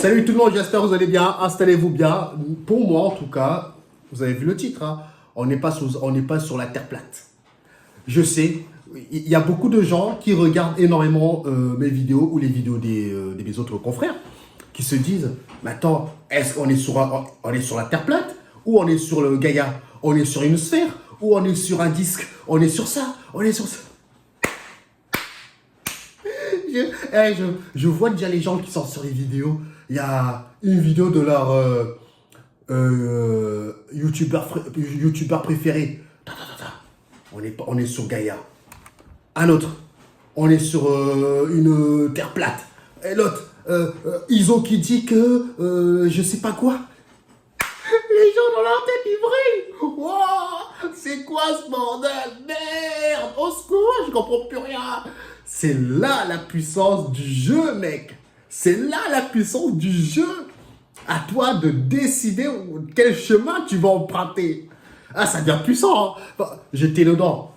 Salut tout le monde, j'espère que vous allez bien, installez-vous bien. Pour moi en tout cas, vous avez vu le titre, hein, on n'est pas sur la terre plate. Je sais, il y a beaucoup de gens qui regardent énormément mes vidéos ou les vidéos de mes autres confrères qui se disent, mais attends, est-ce qu'on est sur la terre plate ou on est sur le Gaïa? On est sur une sphère ou on est sur un disque? On est sur ça, on est sur ça. Je vois déjà les gens qui sortent sur les vidéos. Il y a une vidéo de leur youtubeur préféré. On est sur Gaïa. Un autre, on est sur une terre plate. Et l'autre, Iso qui dit que je sais pas quoi. Les gens dans leur tête, ils brillent. Wow, c'est quoi ce bordel? Merde, au secours, je comprends plus rien. C'est là la puissance du jeu, mec. C'est là la puissance du jeu. À toi de décider quel chemin tu vas emprunter. Ah, ça devient puissant. Hein. Enfin, j'étais dedans,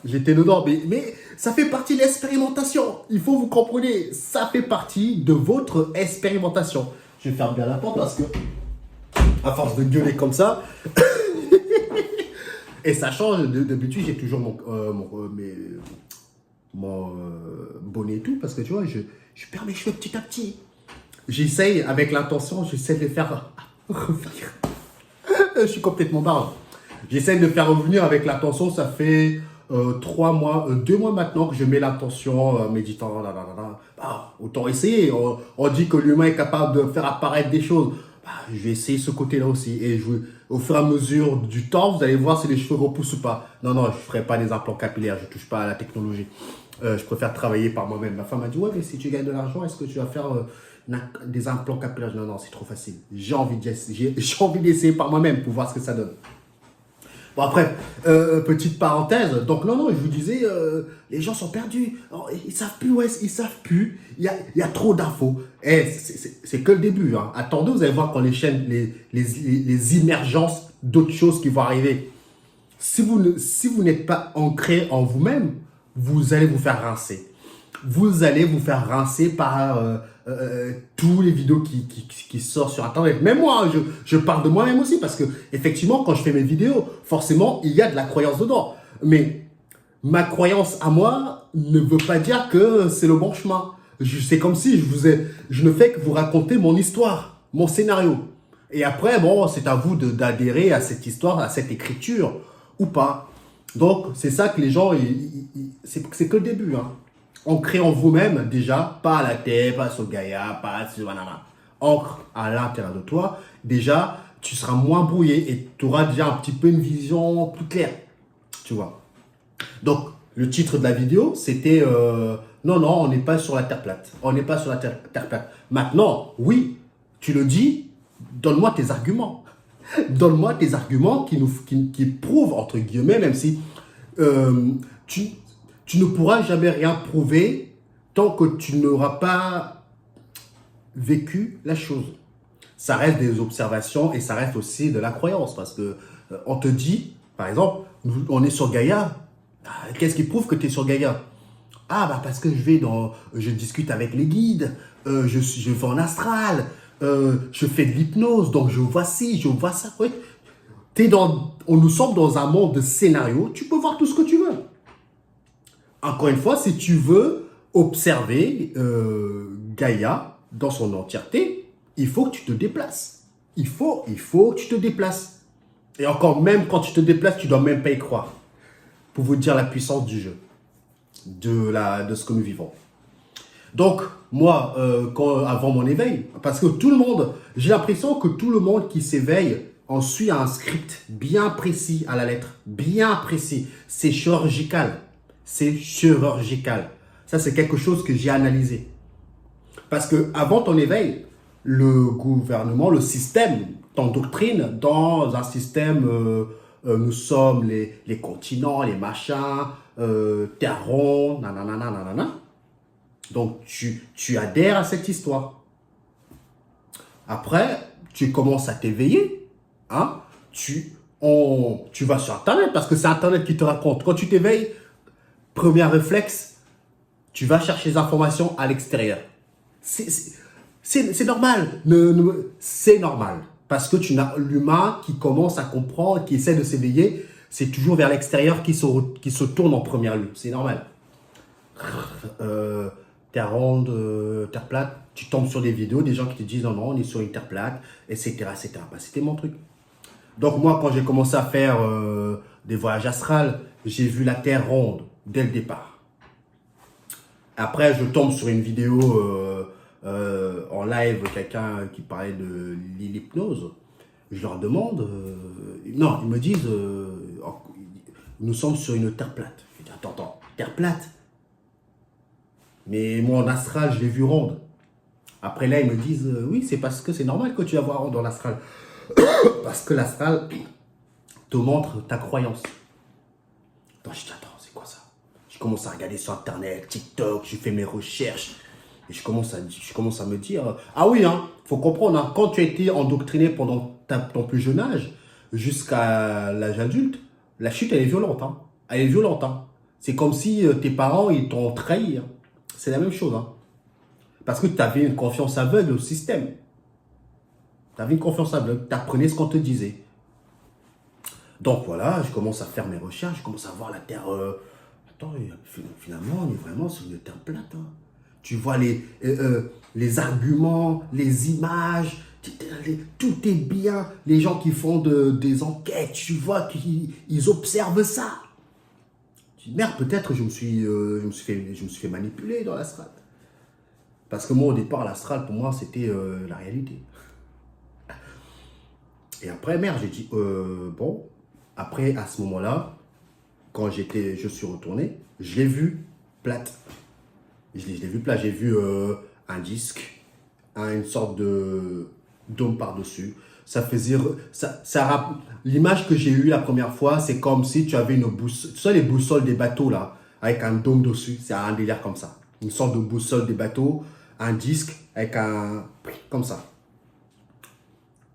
mais ça fait partie de l'expérimentation. Il faut vous compreniez, ça fait partie de votre expérimentation. Je vais faire bien la porte parce que, à force de gueuler comme ça, et ça change. D'habitude, j'ai toujours mon bonnet et tout, parce que tu vois, je perds mes cheveux petit à petit. J'essaye avec l'intention, j'essaie de les faire revenir. Je suis complètement barre. J'essaie de faire revenir avec l'intention, ça fait 2 mois maintenant que je mets l'intention méditant. Bah, autant essayer. On dit que l'humain est capable de faire apparaître des choses. Bah, je vais essayer ce côté-là aussi. Et au fur et à mesure du temps, vous allez voir si les cheveux repoussent ou pas. Non, je ne ferai pas des implants capillaires, je ne touche pas à la technologie. Je préfère travailler par moi-même. Ma femme m'a dit, ouais, mais si tu gagnes de l'argent, est-ce que tu vas faire des implants capillaires? Non, c'est trop facile. J'ai envie d'essayer par moi-même pour voir ce que ça donne. Bon, après, petite parenthèse. Donc, non, je vous disais, les gens sont perdus. Alors, ils savent plus, ouais, ils savent plus. Il y a trop d'infos. Et c'est que le début. Hein. Attendez, vous allez voir quand les émergences d'autres choses qui vont arriver. Si vous n'êtes pas ancré en vous-même, vous allez vous faire rincer. Vous allez vous faire rincer par tous les vidéos qui sortent sur Internet. Même moi, je parle de moi-même aussi parce que effectivement, quand je fais mes vidéos, forcément, il y a de la croyance dedans. Mais ma croyance à moi ne veut pas dire que c'est le bon chemin. C'est comme si je ne fais que vous raconter mon histoire, mon scénario. Et après, bon, c'est à vous d'adhérer à cette histoire, à cette écriture ou pas. Donc, c'est ça que les gens, c'est que le début. Hein. Ancrez en vous-même déjà, pas à la tête, pas sur Gaïa, pas sur nanana. Ancre à l'intérieur de toi. Déjà, tu seras moins brouillé et tu auras déjà un petit peu une vision plus claire. Tu vois. Donc, le titre de la vidéo, c'était non, on n'est pas sur la terre plate. On n'est pas sur la terre plate. Maintenant, oui, tu le dis, donne-moi tes arguments. Donne-moi tes arguments qui prouvent, entre guillemets, même si tu ne pourras jamais rien prouver tant que tu n'auras pas vécu la chose. Ça reste des observations et ça reste aussi de la croyance parce que on te dit, par exemple, on est sur Gaïa. Qu'est-ce qui prouve que tu es sur Gaïa? Ah, bah parce que je discute avec les guides, je vais en astral, je fais de l'hypnose, donc je vois ci, je vois ça. Oui. Nous sommes dans un monde de scénarios, tu peux voir tout ce que tu veux. Encore une fois, si tu veux observer Gaïa dans son entièreté, il faut que tu te déplaces. Il faut que tu te déplaces. Et encore, même quand tu te déplaces, tu ne dois même pas y croire. Pour vous dire la puissance du jeu, de ce que nous vivons. Donc, moi, avant mon éveil, parce que tout le monde, j'ai l'impression que tout le monde qui s'éveille en suit un script bien précis à la lettre, bien précis. C'est chirurgical. C'est chirurgical. Ça, c'est quelque chose que j'ai analysé. Parce que avant ton éveil, le gouvernement, le système t'endoctrine dans un système, nous sommes les continents, les machins, terre ronde, nanana. Donc, tu adhères à cette histoire. Après, tu commences à t'éveiller. Hein? Tu vas sur Internet parce que c'est Internet qui te raconte. Quand tu t'éveilles, premier réflexe, tu vas chercher les informations à l'extérieur. C'est normal. C'est normal. Parce que tu n'as l'humain qui commence à comprendre, qui essaie de s'éveiller, c'est toujours vers l'extérieur qui se tourne en première lieu. C'est normal. Terre ronde, terre plate, tu tombes sur des vidéos, des gens qui te disent non, non, on est sur une terre plate, etc. etc. Bah, c'était mon truc. Donc moi, quand j'ai commencé à faire des voyages astrales, j'ai vu la terre ronde dès le départ. Après, je tombe sur une vidéo en live, quelqu'un qui parlait de l'hypnose. Je leur demande, non, ils me disent, nous sommes sur une terre plate. Je dis, attends, terre plate? Mais moi, en astral, je l'ai vu ronde. Après là, ils me disent, oui, c'est parce que c'est normal que tu la vois ronde dans l'astral. Parce que l'astral te montre ta croyance. Donc, je dis, attends, c'est quoi ça? Je commence à regarder sur Internet, TikTok, je fais mes recherches. Et je commence à me dire, ah oui, hein, faut comprendre, hein, quand tu as été endoctriné pendant ton plus jeune âge, jusqu'à l'âge adulte, la chute, elle est violente. Hein. Elle est violente. Hein. C'est comme si tes parents, ils t'ont trahi. Hein. C'est la même chose. Hein. Parce que tu avais une confiance aveugle au système. Tu avais une confiance aveugle. Tu apprenais ce qu'on te disait. Donc voilà, je commence à faire mes recherches. Je commence à voir la Terre. Attends, finalement, on est vraiment sur une Terre plate. Hein. Tu vois les arguments, les images. Tout est bien. Les gens qui font des enquêtes, tu vois, qu'ils observent ça. Je dis, merde, peut-être je me suis fait manipuler dans l'astral. Parce que moi, au départ, l'astral, pour moi, c'était la réalité. Et après, merde, j'ai dit, bon, après, à ce moment-là, quand je suis retourné, je l'ai vu plate. Je l'ai vu plate, j'ai vu un disque, une sorte de dôme par-dessus. Ça faisait... L'image que j'ai eue la première fois, c'est comme si tu avais une boussole. Tu sais, les boussoles des bateaux, là, avec un dôme dessus. C'est un délire comme ça. Une sorte de boussole des bateaux, un disque avec un... comme ça.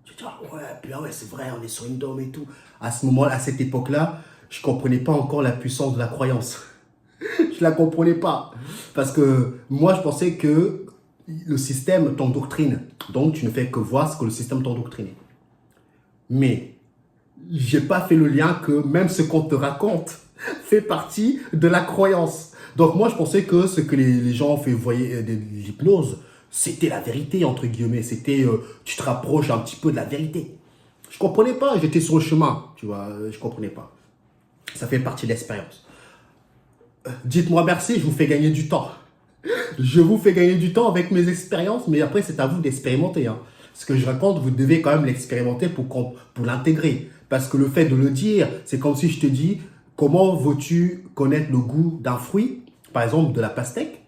Je dis, ah ouais, puis ah ouais, c'est vrai, on est sur une dôme et tout. À ce moment-là, à cette époque-là, je ne comprenais pas encore la puissance de la croyance. Je ne la comprenais pas. Parce que moi, je pensais que le système t'endoctrine. Donc, tu ne fais que voir ce que le système t'endoctrine. Mais, je n'ai pas fait le lien que même ce qu'on te raconte fait partie de la croyance. Donc, moi, je pensais que ce que les gens ont fait voyer de l'hypnose, c'était la vérité, entre guillemets. C'était, tu te rapproches un petit peu de la vérité. Je ne comprenais pas. J'étais sur le chemin, tu vois. Je ne comprenais pas. Ça fait partie de l'expérience. Dites-moi merci, je vous fais gagner du temps. Je vous fais gagner du temps avec mes expériences, mais après, c'est à vous d'expérimenter. Hein. Ce que je raconte, vous devez quand même l'expérimenter pour l'intégrer. Parce que le fait de le dire, c'est comme si je te dis, comment veux-tu connaître le goût d'un fruit, par exemple de la pastèque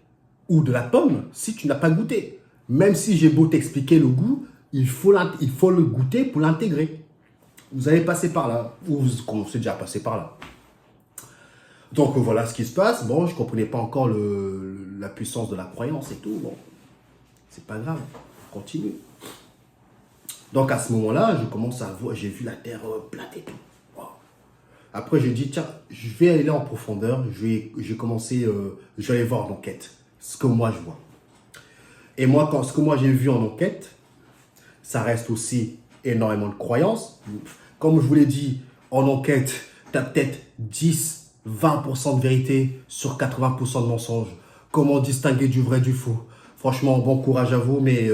ou de la pomme, si tu n'as pas goûté. Même si j'ai beau t'expliquer le goût, il faut le goûter pour l'intégrer. Vous allez passer par là, ou vous commencez déjà à passer par là. Donc voilà ce qui se passe. Bon, je ne comprenais pas encore la puissance de la croyance et tout. Bon, c'est pas grave, on continue. Donc à ce moment-là, je commence à voir, j'ai vu la terre plate et tout. Wow. Après, j'ai dit, tiens, je vais aller en profondeur. Je vais aller voir l'enquête, ce que moi je vois. Et moi, ce que moi j'ai vu en enquête, ça reste aussi énormément de croyances. Comme je vous l'ai dit, en enquête, tu as peut-être 10-20% de vérité sur 80% de mensonges. Comment distinguer du vrai du faux? Franchement, bon courage à vous, mais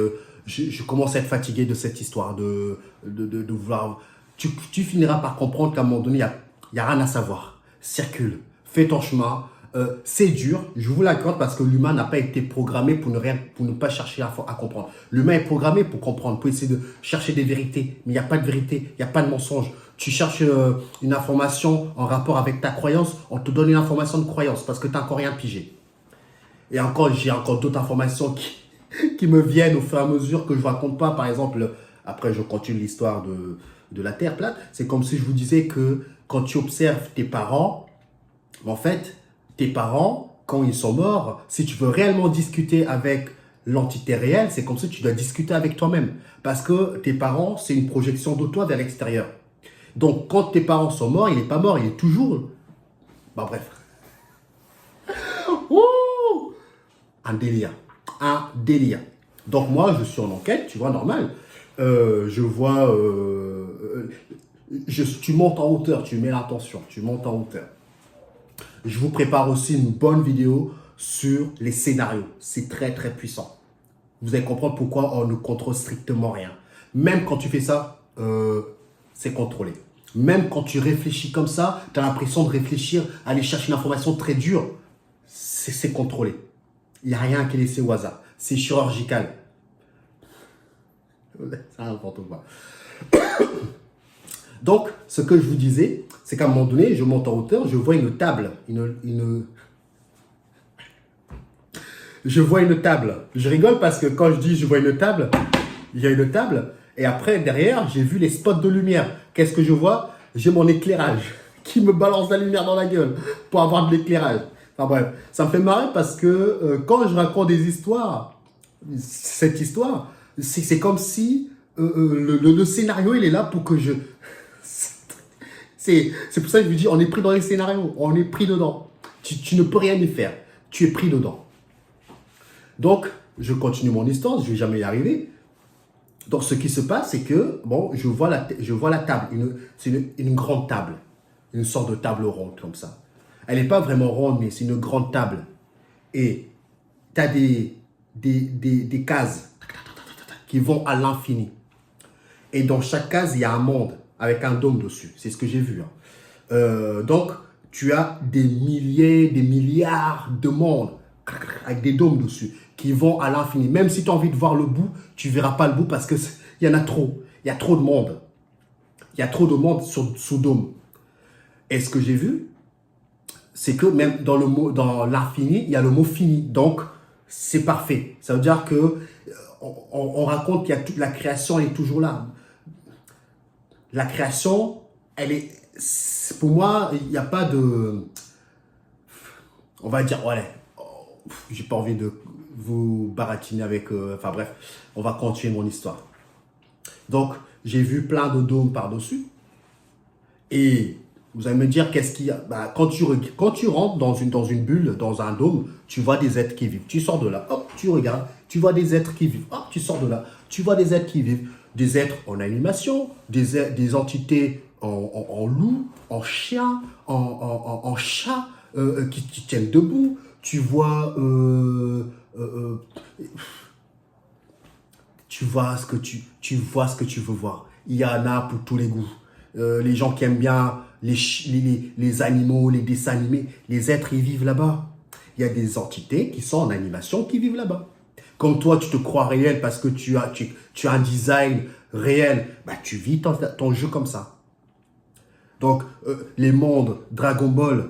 je commence à être fatigué de cette histoire de vouloir... Tu finiras par comprendre qu'à un moment donné, il n'y a rien à savoir. Circule, fais ton chemin. C'est dur, je vous l'accorde, parce que l'humain n'a pas été programmé pour ne pas chercher à comprendre. L'humain est programmé pour comprendre, pour essayer de chercher des vérités. Mais il n'y a pas de vérité, il n'y a pas de mensonge. Tu cherches une information en rapport avec ta croyance, on te donne une information de croyance parce que tu n'as encore rien pigé. Et encore, j'ai encore d'autres informations qui me viennent au fur et à mesure que je ne raconte pas. Par exemple, après je continue l'histoire de la Terre plate. C'est comme si je vous disais que quand tu observes tes parents, en fait, tes parents, quand ils sont morts, si tu veux réellement discuter avec l'entité réelle, c'est comme si tu dois discuter avec toi-même. Parce que tes parents, c'est une projection de toi vers l'extérieur. Donc, quand tes parents sont morts, il n'est pas mort, il est toujours... Bah bref. Ouh, un délire. Un délire. Donc moi, je suis en enquête, tu vois, normal. Je vois... tu montes en hauteur, tu mets l'attention, tu montes en hauteur. Je vous prépare aussi une bonne vidéo sur les scénarios. C'est très, très puissant. Vous allez comprendre pourquoi on ne contrôle strictement rien. Même quand tu fais ça, c'est contrôlé. Même quand tu réfléchis comme ça, tu as l'impression de réfléchir, aller chercher une information très dure. C'est contrôlé. Il n'y a rien qui est laissé au hasard. C'est chirurgical. C'est n'importe quoi. Donc, ce que je vous disais, c'est qu'à un moment donné, je monte en hauteur, je vois une table. Je vois une table. Je rigole parce que quand je dis je vois une table, il y a une table. Et après, derrière, j'ai vu les spots de lumière. Qu'est-ce que je vois? J'ai mon éclairage qui me balance la lumière dans la gueule pour avoir de l'éclairage. Enfin bref, ça me fait marrer parce que quand je raconte des histoires, cette histoire, c'est comme si le scénario, il est là pour que je... C'est pour ça que je vous dis, on est pris dans les scénarios, on est pris dedans. Tu ne peux rien y faire, tu es pris dedans. Donc, je continue mon histoire, je ne vais jamais y arriver. Donc, ce qui se passe, c'est que, bon, je vois la table, c'est une grande table, une sorte de table ronde comme ça. Elle n'est pas vraiment ronde, mais c'est une grande table. Et tu as des cases qui vont à l'infini. Et dans chaque case, il y a un monde avec un dôme dessus. C'est ce que j'ai vu. Donc, tu as des milliers, des milliards de mondes avec des dômes dessus qui vont à l'infini. Même si tu as envie de voir le bout, tu ne verras pas le bout parce qu'il y en a trop. Il y a trop de monde. Il y a trop de monde sous dôme. Et ce que j'ai vu, c'est que même dans l'infini, il y a le mot fini. Donc, c'est parfait. Ça veut dire que on raconte qu'il y a toute la création, elle est toujours là. La création, elle est... Pour moi, il n'y a pas de... On va dire, ouais, j'ai pas envie de vous baratiner avec... enfin bref, on va continuer mon histoire. Donc, j'ai vu plein de dômes par-dessus. Et vous allez me dire, qu'est-ce qu'il y a? Bah, quand tu rentres dans une bulle, dans un dôme, tu vois des êtres qui vivent. Tu sors de là, hop, tu regardes, tu vois des êtres qui vivent. Hop, tu sors de là, tu vois des êtres qui vivent. Des êtres en animation, des entités en loup, en chien, en chat, qui tiennent debout. Tu vois... tu vois ce que tu veux voir. Il y en a pour tous les goûts. Les gens qui aiment bien les animaux, les dessins animés, les êtres, ils vivent là-bas. Il y a des entités qui sont en animation qui vivent là-bas. Comme toi, tu te crois réel parce que tu as un design réel, bah, tu vis ton jeu comme ça. Donc, les mondes Dragon Ball,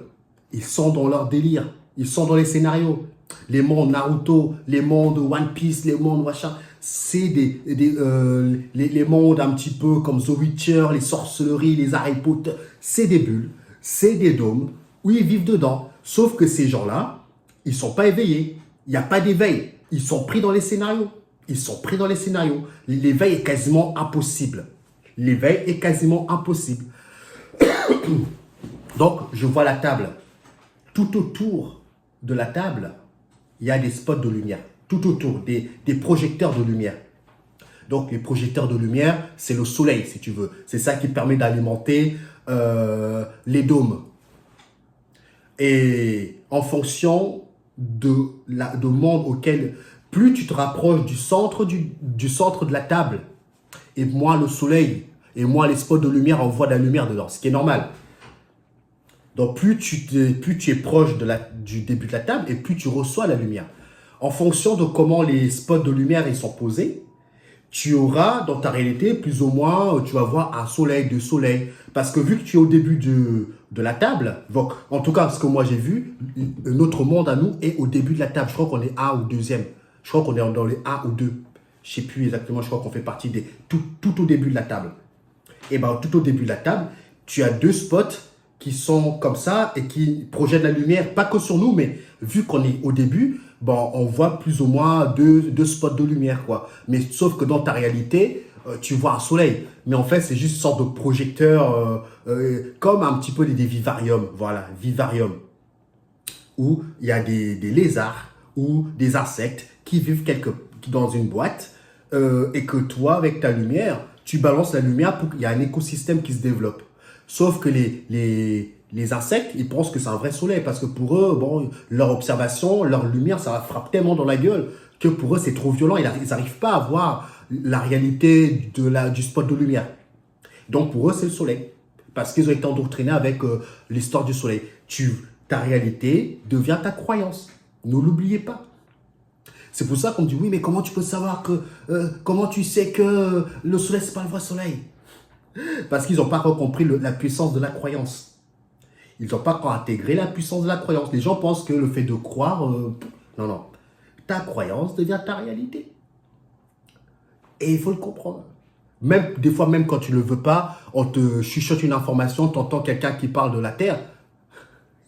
ils sont dans leur délire. Ils sont dans les scénarios. Les mondes Naruto, les mondes One Piece, les mondes machin, c'est les mondes un petit peu comme The Witcher, les sorcelleries, les Harry Potter. C'est des bulles, c'est des dômes où ils vivent dedans. Sauf que ces gens-là, ils ne sont pas éveillés. Il n'y a pas d'éveil. Ils sont pris dans les scénarios. Ils sont pris dans les scénarios. L'éveil est quasiment impossible. L'éveil est quasiment impossible. Donc, je vois la table. Tout autour de la table, il y a des spots de lumière. Tout autour, des projecteurs de lumière. Donc, les projecteurs de lumière, c'est le soleil, si tu veux. C'est ça qui permet d'alimenter les dômes. Et en fonction de monde auquel, plus tu te rapproches du centre de la table, et moins le soleil, et moins les spots de lumière envoient de la lumière dedans, ce qui est normal. Donc, plus tu es proche du début de la table, et plus tu reçois la lumière. En fonction de comment les spots de lumière ils sont posés, tu auras dans ta réalité, plus ou moins, tu vas voir un soleil, deux soleils. Parce que vu que tu es au début de la table, donc, en tout cas, ce que moi j'ai vu, notre monde à nous est au début de la table. Je crois qu'on est un ou deuxième. Je crois qu'on est dans les 1 ou 2. Je ne sais plus exactement, je crois qu'on fait partie des tout au début de la table. Et bien, tout au début de la table, tu as deux spots qui sont comme ça et qui projettent la lumière, pas que sur nous, mais vu qu'on est au début, bon, on voit plus ou moins deux spots de lumière, quoi. Mais sauf que dans ta réalité, tu vois un soleil. Mais en fait, c'est juste une sorte de projecteur, comme un petit peu des vivariums. Voilà, vivarium. Où il y a des lézards ou des insectes qui vivent dans une boîte et que toi, avec ta lumière, tu balances la lumière pour qu'il y ait un écosystème qui se développe. Sauf que les insectes, ils pensent que c'est un vrai soleil parce que pour eux, bon, leur observation, leur lumière, ça va frapper tellement dans la gueule que pour eux, c'est trop violent. Ils n'arrivent pas à voir la réalité du spot de lumière. Donc pour eux, c'est le soleil. Parce qu'ils ont été endoctrinés avec l'histoire du soleil. Ta réalité devient ta croyance. Ne l'oubliez pas. C'est pour ça qu'on me dit, oui, mais comment tu peux savoir comment tu sais que le soleil, c'est pas le vrai soleil? Parce qu'ils n'ont pas encore compris la puissance de la croyance. Ils n'ont pas encore intégré la puissance de la croyance. Les gens pensent que le fait de croire, non, non. Ta croyance devient ta réalité. Et il faut le comprendre. Même, des fois, même quand tu ne le veux pas, on te chuchote une information, tu entends quelqu'un qui parle de la Terre.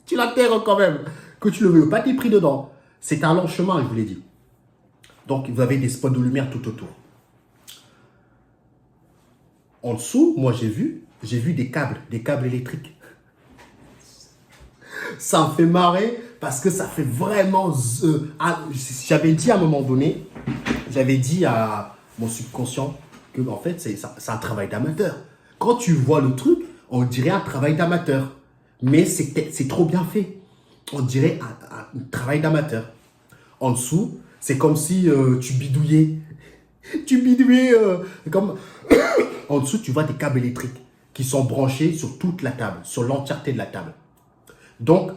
Tu la terres quand même. Que tu ne le veux pas, tu es pris dedans. C'est un long chemin, je vous l'ai dit. Donc, vous avez des spots de lumière tout autour. En dessous, moi, j'ai vu des câbles électriques. Ça me fait marrer parce que ça fait vraiment... j'avais dit à un moment donné, j'avais dit à mon subconscient que, en fait, c'est un travail d'amateur. Quand tu vois le truc, on dirait un travail d'amateur. Mais c'est trop bien fait. On dirait un travail d'amateur. En dessous, c'est comme si tu bidouillais. Tu bidouillais comme... En dessous, tu vois des câbles électriques qui sont branchés sur toute la table, sur l'entièreté de la table. Donc,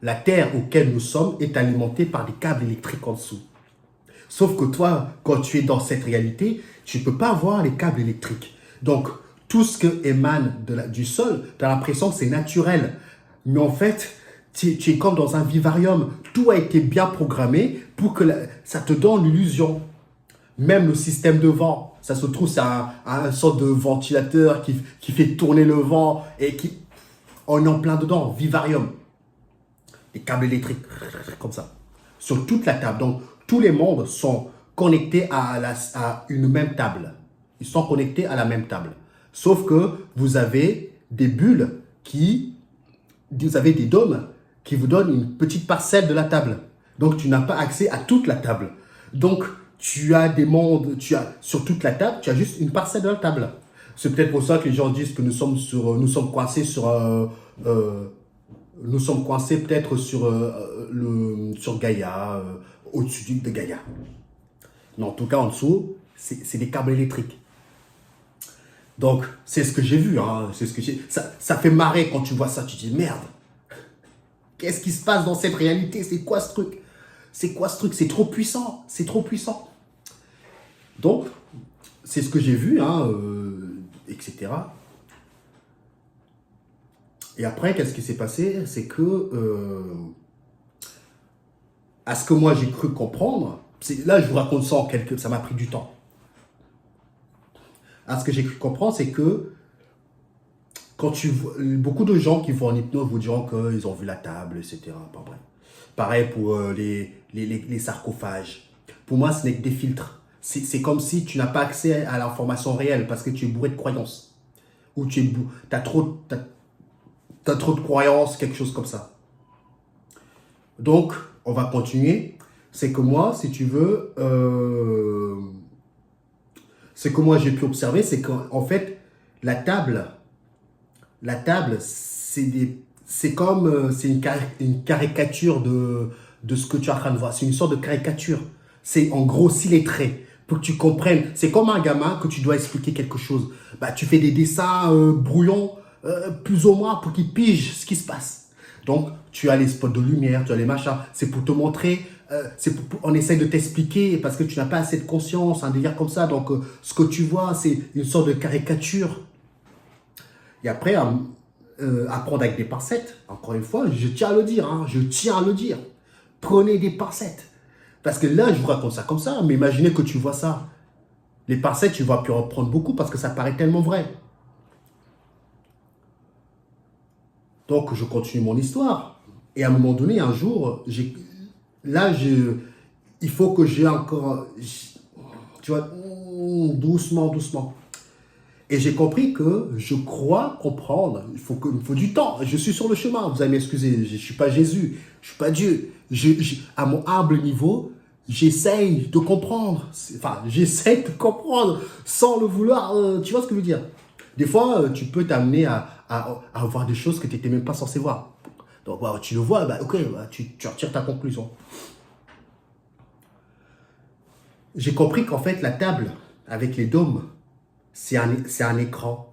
la terre auquel nous sommes est alimentée par des câbles électriques en dessous. Sauf que toi, quand tu es dans cette réalité, tu ne peux pas voir les câbles électriques. Donc, tout ce qui émane du sol, tu as l'impression que c'est naturel. Mais en fait, tu es comme dans un vivarium. Tout a été bien programmé pour que ça te donne l'illusion. Même le système de vent, ça se trouve, c'est un sorte de ventilateur qui fait tourner le vent et on est en plein dedans, vivarium. Des câbles électriques, comme ça, sur toute la table. Donc, tous les mondes sont connectés à une même table. Ils sont connectés à la même table. Sauf que vous avez des bulles vous avez des dômes qui vous donnent une petite parcelle de la table. Donc, tu n'as pas accès à toute la table. Donc, tu as des mondes, sur toute la table, tu as juste une parcelle de la table. C'est peut-être pour ça que les gens disent que nous sommes coincés peut-être sur Gaïa, au-dessus de Gaïa. Mais en tout cas, en dessous, c'est des câbles électriques. Donc, c'est ce que j'ai vu. Hein, ça fait marrer quand tu vois ça. Tu te dis, merde, qu'est-ce qui se passe dans cette réalité? C'est quoi ce truc? C'est quoi ce truc? C'est trop puissant. C'est trop puissant. Donc, c'est ce que j'ai vu, hein, etc. Et après, qu'est-ce qui s'est passé? C'est que, à ce que moi j'ai cru comprendre, là je vous raconte ça ça m'a pris du temps. À ce que j'ai cru comprendre, c'est que quand beaucoup de gens qui vont en hypnose vous diront qu'ils ont vu la table, etc. Enfin, bref. Pareil pour les sarcophages. Pour moi, ce n'est que des filtres. C'est comme si tu n'as pas accès à l'information réelle parce que tu es bourré de croyances. Ou tu as trop de croyances, quelque chose comme ça. Donc, on va continuer. C'est que moi, si tu veux, ce que moi j'ai pu observer, c'est qu'en fait, la table, c'est comme, c'est une caricature de ce que tu es en train de voir. C'est une sorte de caricature. C'est en gros, si les traits, pour que tu comprennes. C'est comme un gamin que tu dois expliquer quelque chose. Bah, tu fais des dessins brouillons, plus ou moins, pour qu'il pige ce qui se passe. Donc, tu as les spots de lumière, tu as les machins. C'est pour te montrer, on essaie de t'expliquer parce que tu n'as pas assez de conscience, un délire comme ça. Donc, ce que tu vois, c'est une sorte de caricature. Et après, apprendre avec des pincettes. Encore une fois, je tiens à le dire, hein, je tiens à le dire. Prenez des pincettes. Parce que là, je vous raconte ça comme ça, mais imaginez que tu vois ça. Les pincettes, tu vas plus en prendre beaucoup parce que ça paraît tellement vrai. Donc, je continue mon histoire. Et à un moment donné, un jour, il faut que j'ai encore... Tu vois, doucement, doucement. Et j'ai compris que je crois comprendre. Il me faut du temps. Je suis sur le chemin. Vous allez m'excuser. Je ne suis pas Jésus. Je ne suis pas Dieu. À mon humble niveau, j'essaye de comprendre. Enfin, j'essaye de comprendre sans le vouloir. Tu vois ce que je veux dire? Des fois, tu peux t'amener à voir des choses que tu n'étais même pas censé voir. Donc, bah, tu le vois, bah, ok, bah, tu retires ta conclusion. J'ai compris qu'en fait, la table avec les dômes, c'est un écran.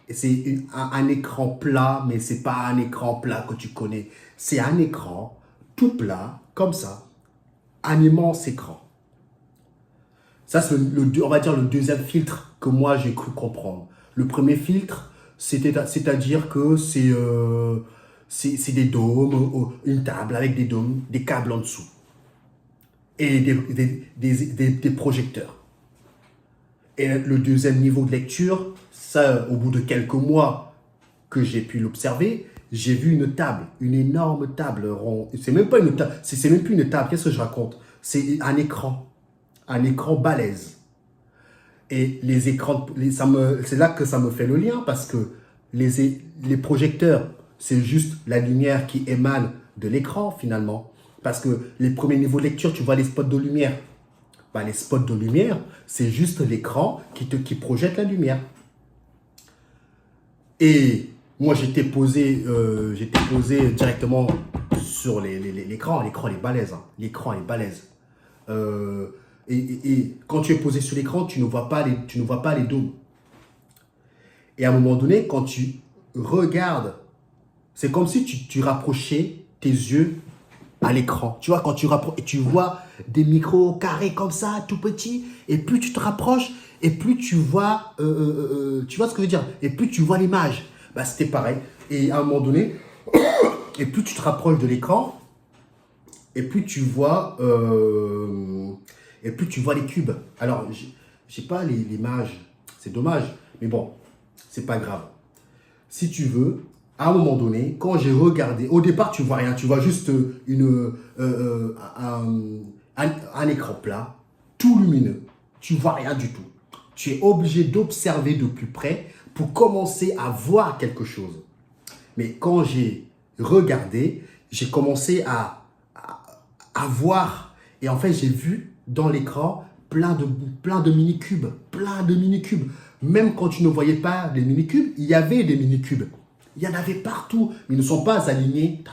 Et c'est un écran plat, mais c'est pas un écran plat que tu connais. C'est un écran tout plat, comme ça, un immense écran. Ça, c'est on va dire le deuxième filtre que moi j'ai cru comprendre. Le premier filtre, c'est-à-dire que c'est des dômes, une table avec des dômes, des câbles en dessous et des projecteurs. Et le deuxième niveau de lecture, ça, au bout de quelques mois que j'ai pu l'observer, j'ai vu une table, une énorme table ronde. C'est même pas une table, c'est même plus une table. Qu'est-ce que je raconte? C'est un écran balèze. Et les écrans, c'est là que ça me fait le lien parce que les projecteurs, c'est juste la lumière qui émane de l'écran finalement. Parce que les premiers niveaux de lecture, tu vois les spots de lumière. Bah, les spots de lumière, c'est juste l'écran qui projette la lumière. Et moi, j'étais posé directement sur l'écran. L'écran est balèze. Hein. L'écran est balèze. Et quand tu es posé sur l'écran, tu ne vois pas les dômes. Et à un moment donné, quand tu regardes, c'est comme si tu rapprochais tes yeux à l'écran. Tu vois, quand tu rapproches, et tu vois des micros carrés comme ça, tout petits, et plus tu te rapproches, et plus tu vois, tu vois ce que je veux dire, et plus tu vois l'image. Bah, c'était pareil. Et à un moment donné, et plus tu te rapproches de l'écran, et plus tu vois, les cubes. Alors, j'ai pas l'image, c'est dommage, mais bon, c'est pas grave. Si tu veux, à un moment donné, quand j'ai regardé, au départ, tu vois rien, tu vois juste un écran plat, tout lumineux. Tu vois rien du tout. Tu es obligé d'observer de plus près pour commencer à voir quelque chose. Mais quand j'ai regardé, j'ai commencé à voir. Et en fait, j'ai vu dans l'écran plein de mini-cubes. Plein de mini-cubes. Même quand tu ne voyais pas les mini-cubes, il y avait des mini-cubes. Il y en avait partout, mais ils ne sont pas alignés.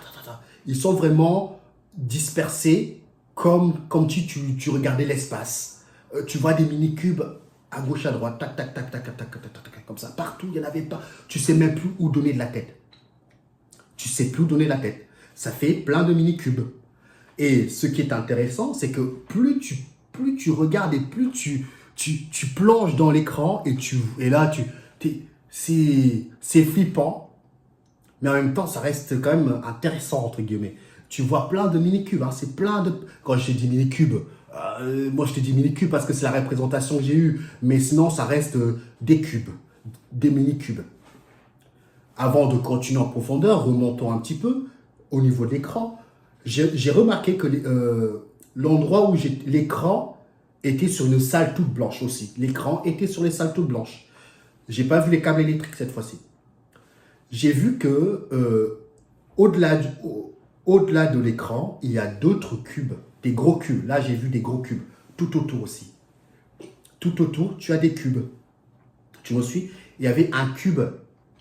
Ils sont vraiment dispersés comme si tu regardais l'espace. Tu vois des mini-cubes à gauche, à droite, tac, tac, tac, tac, tac, tac, tac, tac, tac, comme ça. Partout, il n'y en avait pas. Tu ne sais même plus où donner de la tête. Tu ne sais plus où donner de la tête. Ça fait plein de mini-cubes. Et ce qui est intéressant, c'est que plus tu regardes et plus tu plonges dans l'écran et là, c'est flippant. Mais en même temps, ça reste quand même intéressant, entre guillemets. Tu vois plein de mini-cubes. Hein, c'est plein de... Quand je te dis mini-cubes, moi je te dis mini-cubes parce que c'est la représentation que j'ai eue. Mais sinon, ça reste des cubes, des mini-cubes. Avant de continuer en profondeur, remontons un petit peu au niveau de l'écran. J'ai remarqué que l'endroit où l'écran était sur une salle toute blanche aussi. L'écran était sur les salles toutes blanches. J'ai pas vu les câbles électriques cette fois-ci. J'ai vu que au-delà de l'écran, il y a d'autres cubes, des gros cubes. Là, j'ai vu des gros cubes, tout autour aussi. Tout autour, tu as des cubes. Tu me suis? Il y avait un cube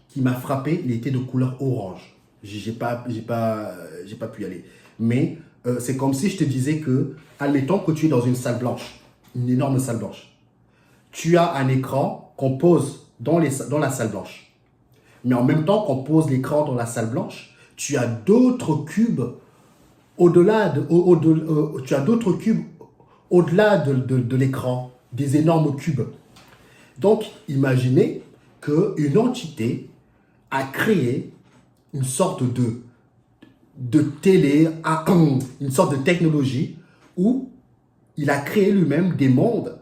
qui m'a frappé, il était de couleur orange. J'ai pas pu y aller. Mais c'est comme si je te disais que, admettons que tu es dans une salle blanche, une énorme salle blanche. Tu as un écran qu'on pose dans la salle blanche. Mais en même temps qu'on pose l'écran dans la salle blanche, tu as d'autres cubes tu as d'autres cubes au-delà de l'écran, des énormes cubes. Donc, imaginez qu'une entité a créé une sorte de télé, une sorte de technologie où il a créé lui-même des mondes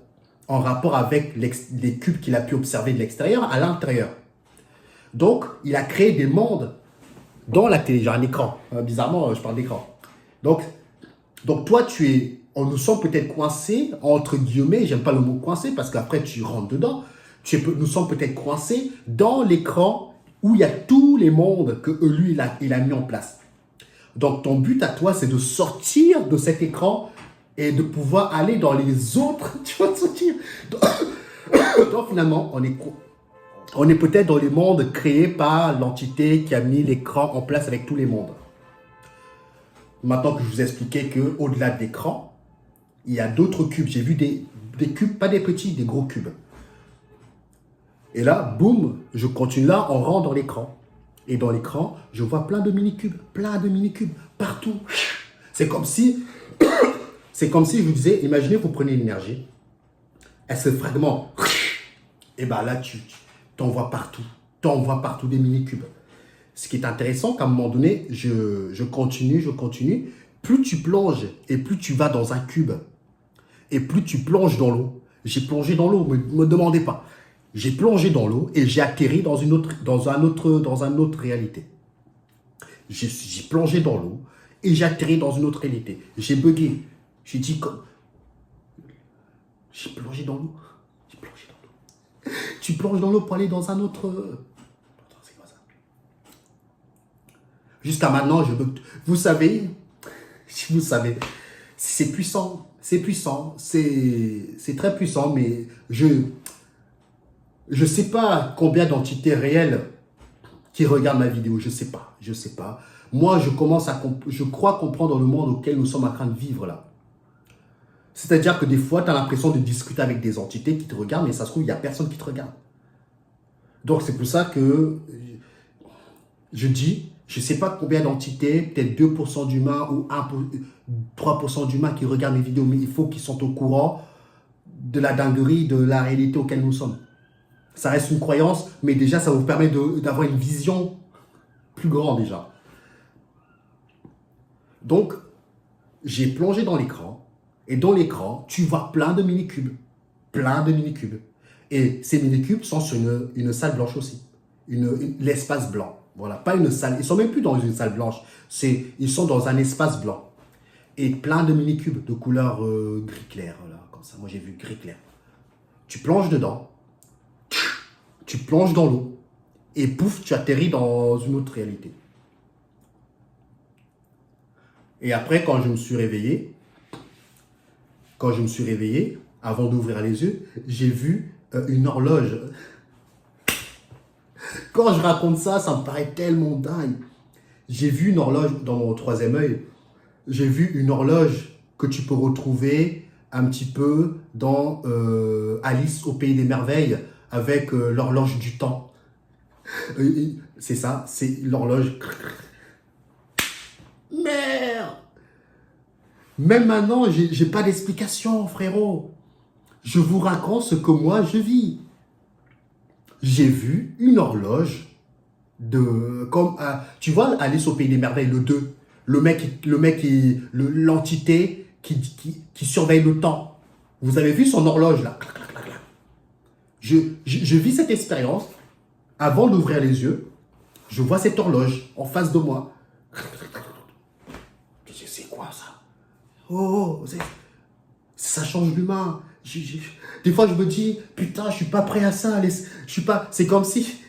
en rapport avec les cubes qu'il a pu observer de l'extérieur à l'intérieur. Donc, il a créé des mondes dans la télé, genre un écran. Bizarrement, je parle d'écran. Donc toi, nous sommes peut-être coincés, entre guillemets, j'aime pas le mot coincé parce qu'après tu rentres dedans. Nous sommes peut-être coincés dans l'écran où il y a tous les mondes que lui, il a mis en place. Donc, ton but à toi, c'est de sortir de cet écran et de pouvoir aller dans les autres, tu vois ce que je veux dire. Donc finalement, on est peut-être dans les mondes créés par l'entité qui a mis l'écran en place avec tous les mondes. Maintenant que je vous ai expliqué qu'au-delà de l'écran, il y a d'autres cubes. J'ai vu des cubes, pas des petits, des gros cubes. Et là, boum, je continue là, on rentre dans l'écran. Et dans l'écran, je vois plein de mini-cubes, partout. C'est comme si je vous disais, imaginez, vous prenez l'énergie, elle se fragmente. Et bien là, tu t'envoies partout. T'envoies partout des mini-cubes. Ce qui est intéressant, qu'à un moment donné, je continue. Plus tu plonges et plus tu vas dans un cube. Et plus tu plonges dans l'eau. J'ai plongé dans l'eau, ne me demandez pas. J'ai plongé dans l'eau et j'ai atterri dans une autre réalité. J'ai plongé dans l'eau et j'ai atterri dans une autre réalité. J'ai bugué. J'ai dit comme... J'ai plongé dans l'eau. Tu plonges dans l'eau pour aller dans un autre... C'est quoi ça? Jusqu'à maintenant, vous savez, c'est puissant. C'est puissant. C'est très puissant, mais je ne sais pas combien d'entités réelles qui regardent ma vidéo. Je sais pas. Moi, je crois comprendre le monde auquel nous sommes en train de vivre là. C'est-à-dire que des fois, tu as l'impression de discuter avec des entités qui te regardent, mais ça se trouve, il n'y a personne qui te regarde. Donc, c'est pour ça que je dis, je ne sais pas combien d'entités, peut-être 2% d'humains ou 3% d'humains qui regardent mes vidéos, mais il faut qu'ils soient au courant de la dinguerie, de la réalité auquel nous sommes. Ça reste une croyance, mais déjà, ça vous permet d'avoir une vision plus grande déjà. Donc, j'ai plongé dans l'écran. Et dans l'écran, tu vois plein de mini-cubes. Et ces mini-cubes sont sur une salle blanche aussi. L'espace blanc. Voilà, pas une salle. Ils ne sont même plus dans une salle blanche. Ils sont dans un espace blanc. Et plein de mini-cubes de couleur gris clair. Voilà, comme ça, moi j'ai vu gris clair. Tu plonges dedans. Tu plonges dans l'eau. Et pouf, tu atterris dans une autre réalité. Et après, quand je me suis réveillé, avant d'ouvrir les yeux, j'ai vu une horloge. Quand je raconte ça, ça me paraît tellement dingue. J'ai vu une horloge dans mon troisième œil. J'ai vu une horloge que tu peux retrouver un petit peu dans Alice au Pays des Merveilles avec l'horloge du temps. C'est ça, c'est l'horloge. Merde! Même maintenant, j'ai pas d'explication, frérot. Je vous raconte ce que moi, je vis. J'ai vu une horloge tu vois, Alice au Pays des Merveilles, le 2. L'entité qui surveille le temps. Vous avez vu son horloge, là? Je vis cette expérience. Avant d'ouvrir les yeux, je vois cette horloge en face de moi. C'est quoi ça? Oh, ça change l'humain. Des fois, je me dis, putain, je suis pas prêt à ça. C'est comme si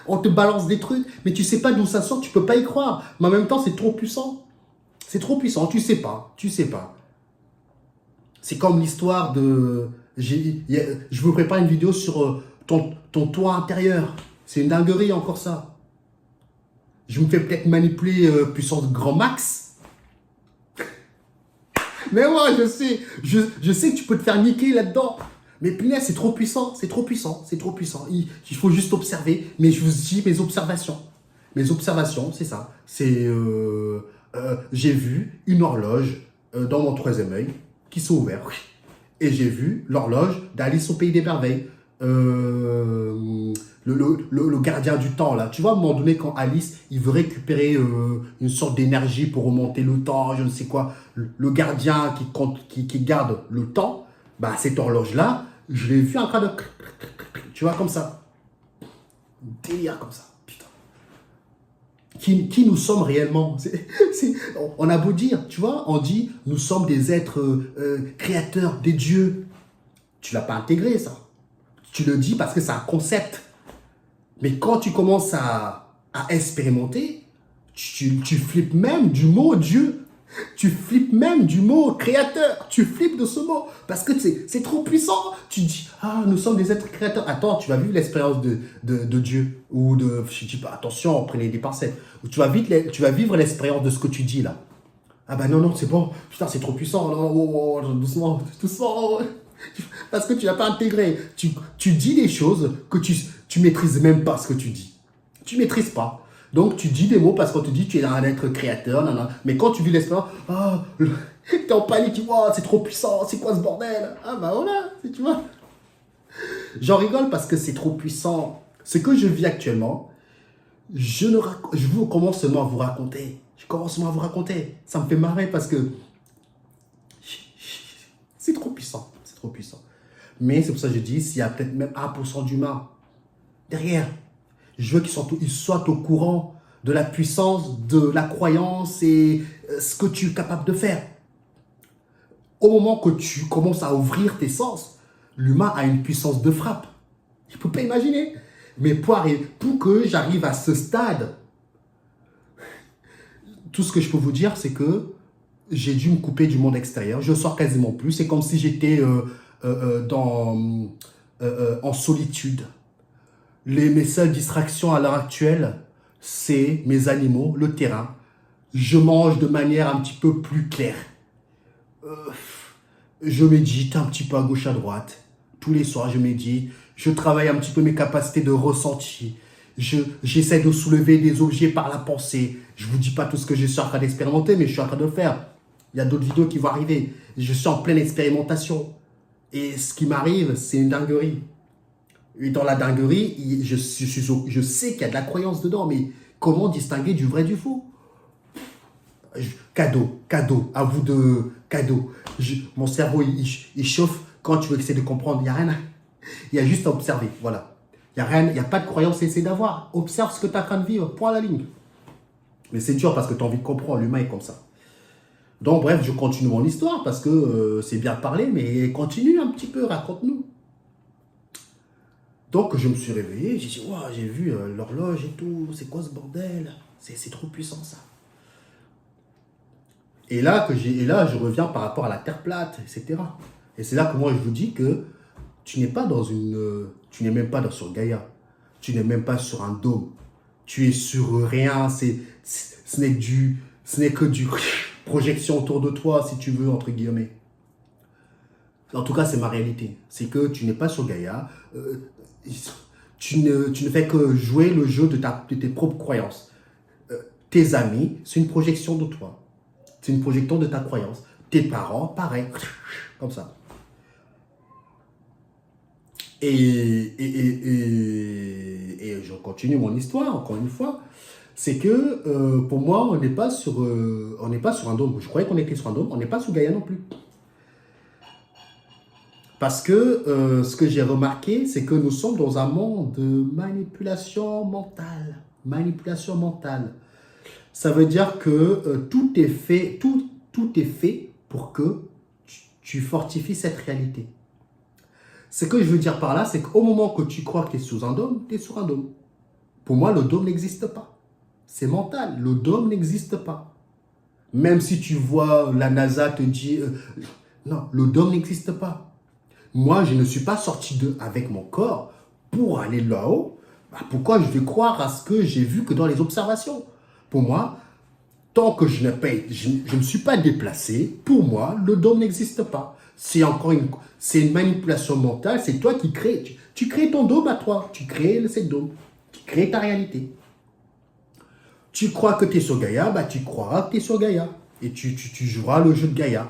on te balance des trucs, mais tu sais pas d'où ça sort, tu peux pas y croire. Mais en même temps, c'est trop puissant. C'est trop puissant, tu sais pas. C'est comme l'histoire de... Je vous prépare une vidéo sur ton toit intérieur. C'est une dinguerie encore ça. Je me fais peut-être manipuler puissance grand max. Mais moi, je sais que tu peux te faire niquer là-dedans. Mais punaise, c'est trop puissant. Il faut juste observer. Mais je vous dis mes observations. Mes observations, c'est ça. J'ai vu une horloge dans mon troisième œil qui s'est ouverte. Et j'ai vu l'horloge d'Alice au Pays des Merveilles. Le gardien du temps, là. Tu vois, à un moment donné, quand Alice, il veut récupérer une sorte d'énergie pour remonter le temps, je ne sais quoi, le gardien qui garde le temps, bah, cette horloge-là, je l'ai vu en train de... Tu vois, comme ça. Délire comme ça, putain. Qui nous sommes réellement? On a beau dire, tu vois, on dit, nous sommes des êtres créateurs, des dieux. Tu l'as pas intégré, ça. Tu le dis parce que c'est un concept. Mais quand tu commences à expérimenter, tu flippes même du mot Dieu. Tu flippes même du mot créateur. Tu flippes de ce mot. Parce que c'est trop puissant. Tu dis, ah, nous sommes des êtres créateurs. Attends, tu vas vivre l'expérience de Dieu. Ou de, je dis pas, attention, prenez des pincettes. Tu vas vivre l'expérience de ce que tu dis là. Ah bah non, non, c'est bon. Putain, c'est trop puissant. Non, oh, oh, doucement, doucement. Parce que tu n'as pas intégré. Tu dis des choses que tu maîtrises même pas ce que tu dis. Tu maîtrises pas. Donc, tu dis des mots parce qu'on te dit que tu es un être créateur. Nan, nan. Mais quand tu vis l'expérience, ah, t'es en panique, tu vois, c'est trop puissant, c'est quoi ce bordel? Ah bah voilà, tu vois. J'en rigole parce que c'est trop puissant. Ce que je vis actuellement, je commence seulement à vous raconter. Je commence seulement à vous raconter. Ça me fait marrer parce que c'est trop puissant. C'est trop puissant. Mais c'est pour ça que je dis, s'il y a peut-être même 1% d'humains derrière, je veux qu'ils soient au courant de la puissance, de la croyance et ce que tu es capable de faire. Au moment que tu commences à ouvrir tes sens, l'humain a une puissance de frappe. Il ne peut pas imaginer. Mais pour que j'arrive à ce stade, tout ce que je peux vous dire, c'est que j'ai dû me couper du monde extérieur. Je sors quasiment plus. C'est comme si j'étais en solitude. Mes seules distractions à l'heure actuelle, c'est mes animaux, le terrain. Je mange de manière un petit peu plus claire. Je médite un petit peu à gauche, à droite. Tous les soirs, je médite. Je travaille un petit peu mes capacités de ressenti. J'essaie de soulever des objets par la pensée. Je ne vous dis pas tout ce que je suis en train d'expérimenter, mais je suis en train de le faire. Il y a d'autres vidéos qui vont arriver. Je suis en pleine expérimentation. Et ce qui m'arrive, c'est une dinguerie. Et dans la dinguerie, je sais qu'il y a de la croyance dedans, mais comment distinguer du vrai du faux? Cadeau, à vous de cadeau. Mon cerveau, il chauffe quand tu veux essayer de comprendre. Il n'y a rien, il y a juste à observer, voilà. Il n'y a pas de croyance à essayer d'avoir. Observe ce que tu es en train de vivre, point à la ligne. Mais c'est dur parce que tu as envie de comprendre, l'humain est comme ça. Donc bref, je continue mon histoire parce que c'est bien de parler, mais continue un petit peu, raconte-nous. Donc je me suis réveillé, j'ai dit, wow, j'ai vu l'horloge et tout, c'est quoi ce bordel? C'est trop puissant ça. Et là, je reviens par rapport à la Terre plate, etc. Et c'est là que moi je vous dis que tu n'es pas tu n'es même pas sur Gaïa. Tu n'es même pas sur un dôme. Tu es sur rien. Ce n'est que du projection autour de toi, si tu veux, entre guillemets. En tout cas, c'est ma réalité. C'est que tu n'es pas sur Gaïa. Tu ne fais que jouer le jeu de tes propres croyances. Tes amis, c'est une projection de toi. C'est une projection de ta croyance. Tes parents, pareil. Comme ça. Et je continue mon histoire, encore une fois. C'est que pour moi, on n'est pas sur un dôme. Je croyais qu'on était sur un dôme. On n'est pas sous Gaïa non plus. Parce que ce que j'ai remarqué, c'est que nous sommes dans un monde de manipulation mentale. Manipulation mentale. Ça veut dire que tout est fait pour que tu fortifies cette réalité. Ce que je veux dire par là, c'est qu'au moment que tu crois que tu es sous un dôme, tu es sur un dôme. Pour moi, le dôme n'existe pas. C'est mental. Le dôme n'existe pas. Même si tu vois, la NASA te dit... non, le dôme n'existe pas. Moi, je ne suis pas sorti avec mon corps pour aller là-haut. Bah, pourquoi je vais croire à ce que j'ai vu que dans les observations? Pour moi, tant que je ne suis pas déplacé, pour moi, le dôme n'existe pas. C'est une manipulation mentale. C'est toi qui crées. Tu crées ton dôme à toi. Tu crées cette dôme. Tu crées ta réalité. Tu crois que tu es sur Gaïa, bah tu croiras que tu es sur Gaïa. Et tu joueras le jeu de Gaïa.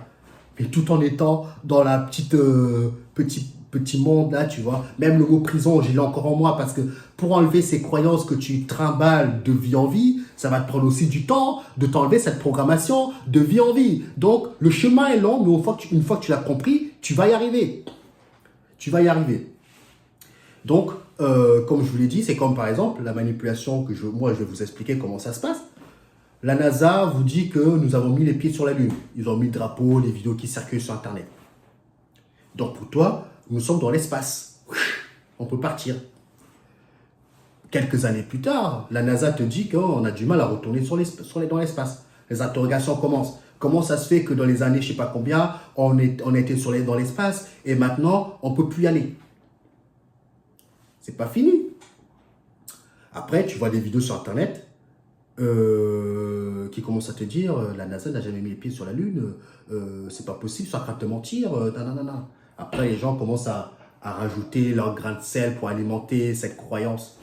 Mais tout en étant dans la petit monde là, tu vois. Même le mot prison, je l'ai encore en moi parce que pour enlever ces croyances que tu trimbales de vie en vie, ça va te prendre aussi du temps de t'enlever cette programmation de vie en vie. Donc, le chemin est long, mais une fois que tu l'as compris, tu vas y arriver. Tu vas y arriver. Donc, comme je vous l'ai dit, c'est comme par exemple la manipulation que moi, je vais vous expliquer comment ça se passe. La NASA vous dit que nous avons mis les pieds sur la Lune. Ils ont mis le drapeau, les vidéos qui circulent sur Internet. Donc, pour toi, nous sommes dans l'espace. On peut partir. Quelques années plus tard, la NASA te dit qu'on a du mal à retourner dans l'espace. Les interrogations commencent. Comment ça se fait que dans les années, je sais pas combien, on était dans l'espace et maintenant, on peut plus y aller? C'est pas fini. Après, tu vois des vidéos sur Internet qui commencent à te dire la NASA n'a jamais mis les pieds sur la Lune, c'est pas possible, ça craint de te mentir, nanana. Après, les gens commencent à rajouter leur grain de sel pour alimenter cette croyance.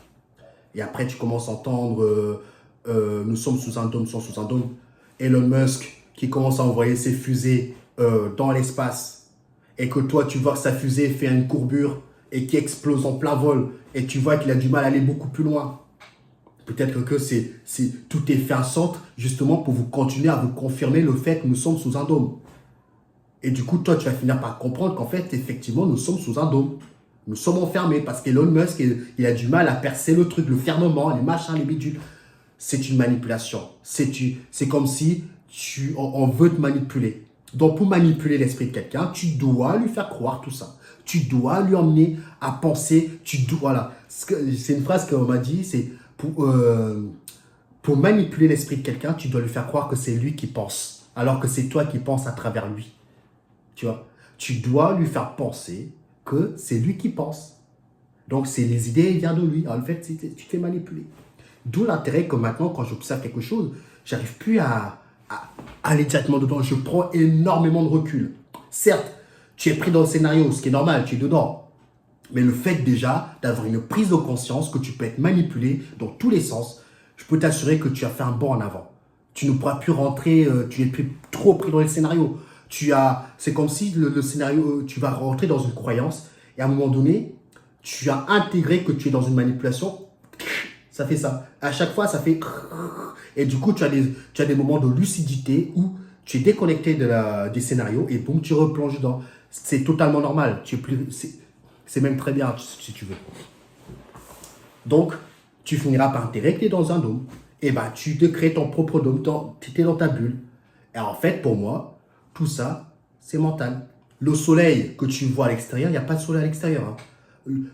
Et après, tu commences à entendre nous sommes sous un dôme, nous sommes sous un dôme. Elon Musk qui commence à envoyer ses fusées dans l'espace et que toi, tu vois que sa fusée fait une courbure et qui explose en plein vol et tu vois qu'il a du mal à aller beaucoup plus loin. Peut-être que tout est fait en sorte justement pour vous continuer à vous confirmer le fait que nous sommes sous un dôme. Et du coup, toi, tu vas finir par comprendre qu'en fait, effectivement, nous sommes sous un dôme. Nous sommes enfermés parce qu'Elon Musk, il a du mal à percer le truc, le fermement, les machins, les bidules. C'est une manipulation. C'est comme si on veut te manipuler. Donc, pour manipuler l'esprit de quelqu'un, tu dois lui faire croire tout ça. Tu dois lui emmener à penser. Voilà. C'est une phrase qu'on m'a dit, c'est pour manipuler l'esprit de quelqu'un, tu dois lui faire croire que c'est lui qui pense, alors que c'est toi qui penses à travers lui. Tu vois, tu dois lui faire penser que c'est lui qui pense. Donc, c'est les idées viennent de lui. En fait, tu te fais manipuler. D'où l'intérêt que maintenant, quand j'observe quelque chose, j'arrive plus à aller directement dedans. Je prends énormément de recul. Certes, tu es pris dans le scénario, ce qui est normal, tu es dedans. Mais le fait déjà d'avoir une prise de conscience que tu peux être manipulé dans tous les sens, je peux t'assurer que tu as fait un bond en avant. Tu ne pourras plus rentrer, tu n'es plus trop pris dans le scénario. C'est comme si le scénario, tu vas rentrer dans une croyance et à un moment donné, tu as intégré que tu es dans une manipulation. Ça fait ça. À chaque fois, ça fait... Et du coup, tu as des moments de lucidité où tu es déconnecté des scénarios et boum, tu replonges dedans. C'est totalement normal. C'est même très bien, si tu veux. Donc, tu finiras par te régler dans un dôme. Et ben, tu te crées ton propre dôme. Tu es dans ta bulle. Et en fait, pour moi, tout ça, c'est mental. Le soleil que tu vois à l'extérieur, il n'y a pas de soleil à l'extérieur. Hein.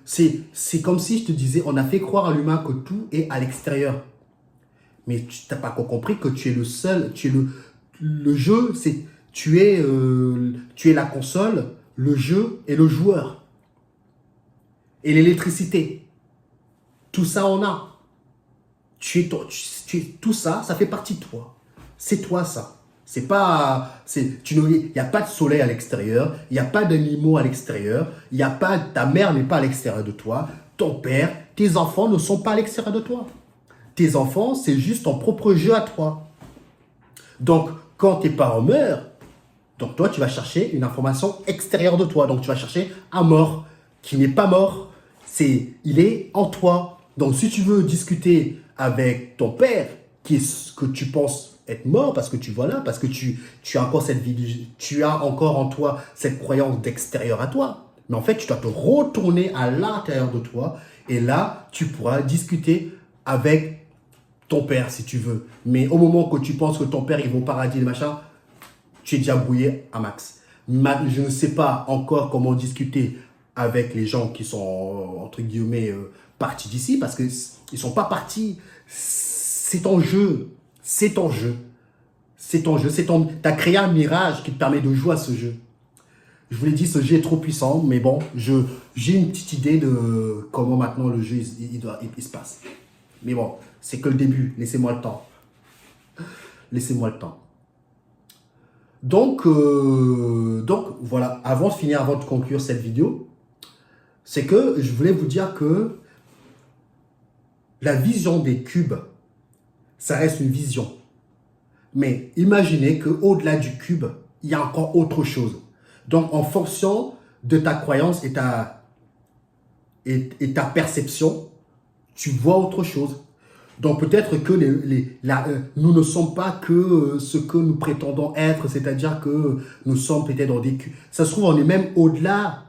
C'est comme si je te disais, on a fait croire à l'humain que tout est à l'extérieur. Mais tu n'as pas compris que tu es le seul, tu es le jeu, tu es la console, le jeu et le joueur. Et l'électricité. Tout ça, on a. Tout ça, ça fait partie de toi. C'est toi, ça. C'est pas, il n'y a pas de soleil à l'extérieur, il n'y a pas d'animaux à l'extérieur, ta mère n'est pas à l'extérieur de toi, ton père, tes enfants ne sont pas à l'extérieur de toi. Tes enfants, c'est juste ton propre jeu à toi. Donc, quand tes parents meurent, donc toi, tu vas chercher une information extérieure de toi. Donc, tu vas chercher un mort qui n'est pas mort. Il est en toi. Donc, si tu veux discuter avec ton père, qui est ce que tu penses être mort, parce que tu vois là, parce que tu as encore cette vie, tu as encore en toi cette croyance d'extérieur à toi. Mais en fait, tu dois te retourner à l'intérieur de toi et là, tu pourras discuter avec ton père si tu veux. Mais au moment que tu penses que ton père il va au paradis et machin, tu es déjà brouillé à max. Je ne sais pas encore comment discuter avec les gens qui sont entre guillemets partis d'ici parce qu'ils ne sont pas partis. C'est ton jeu. C'est ton jeu. C'est ton jeu. Tu as créé un mirage qui te permet de jouer à ce jeu. Je vous l'ai dit, ce jeu est trop puissant, mais bon, j'ai une petite idée de comment maintenant le jeu il se passe. Mais bon, c'est que le début. Laissez-moi le temps. Laissez-moi le temps. Donc voilà, avant de conclure cette vidéo, c'est que je voulais vous dire que la vision des cubes, ça reste une vision. Mais imaginez qu'au-delà du cube, il y a encore autre chose. Donc, en fonction de ta croyance et ta perception, tu vois autre chose. Donc, peut-être que nous ne sommes pas que ce que nous prétendons être, c'est-à-dire que nous sommes peut-être dans des cubes. Ça se trouve, on est même au-delà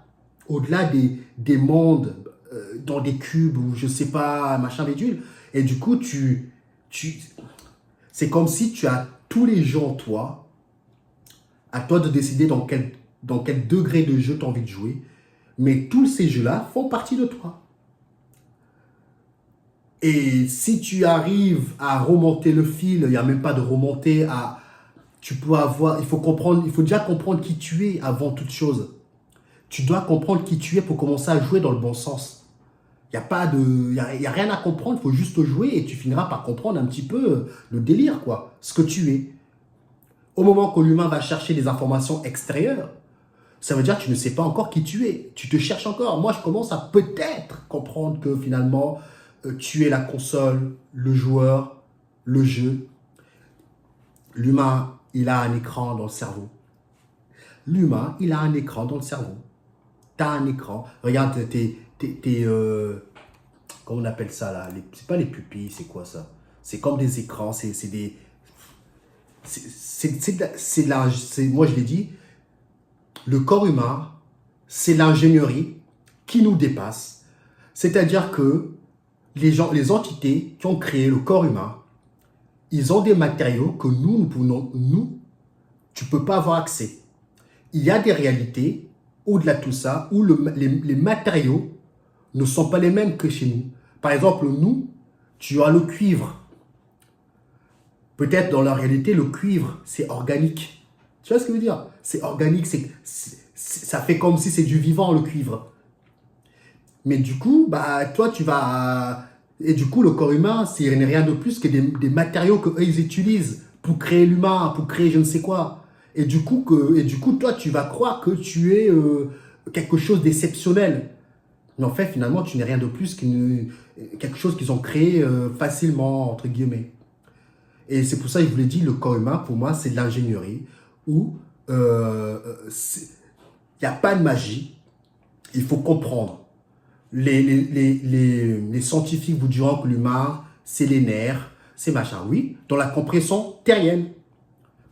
des mondes, dans des cubes ou je sais pas, machin bidule. Et du coup, c'est comme si tu as tous les jeux en toi, à toi de décider dans quel degré de jeu tu as envie de jouer. Mais tous ces jeux-là font partie de toi. Et si tu arrives à remonter le fil, il n'y a même pas de remonter, il faut comprendre, il faut déjà comprendre qui tu es avant toute chose. Tu dois comprendre qui tu es pour commencer à jouer dans le bon sens. Il n'y a pas de, il y a rien à comprendre, il faut juste jouer et tu finiras par comprendre un petit peu le délire, quoi, ce que tu es. Au moment que l'humain va chercher des informations extérieures, ça veut dire que tu ne sais pas encore qui tu es. Tu te cherches encore. Moi, je commence à peut-être comprendre que finalement, tu es la console, le joueur, le jeu. L'humain, il a un écran dans le cerveau. L'humain, il a un écran dans le cerveau. Tu as un écran. Regarde, comment on appelle ça là? C'est pas les pupilles, c'est quoi ça? C'est comme des écrans, c'est des... moi, je l'ai dit, le corps humain, c'est l'ingénierie qui nous dépasse. C'est-à-dire que les entités qui ont créé le corps humain, ils ont des matériaux que tu ne peux pas avoir accès. Il y a des réalités, au-delà de tout ça, où les matériaux ne sont pas les mêmes que chez nous. Par exemple, nous, tu as le cuivre. Peut-être dans la réalité, le cuivre, c'est organique. Tu vois ce que je veux dire? C'est organique, ça fait comme si c'est du vivant, le cuivre. Mais du coup, bah, toi, tu vas... Et du coup, le corps humain, c'est rien de plus que des matériaux qu'eux, ils utilisent pour créer l'humain, pour créer je ne sais quoi. Et du coup, toi, tu vas croire que tu es quelque chose d'exceptionnel. Mais en fait, finalement, tu n'es rien de plus que quelque chose qu'ils ont créé facilement, entre guillemets. Et c'est pour ça que je vous l'ai dit, le corps humain, pour moi, c'est de l'ingénierie où il n'y a pas de magie. Il faut comprendre. Les scientifiques vous diront que l'humain, c'est les nerfs, c'est machin. Oui, dans la compression terrienne.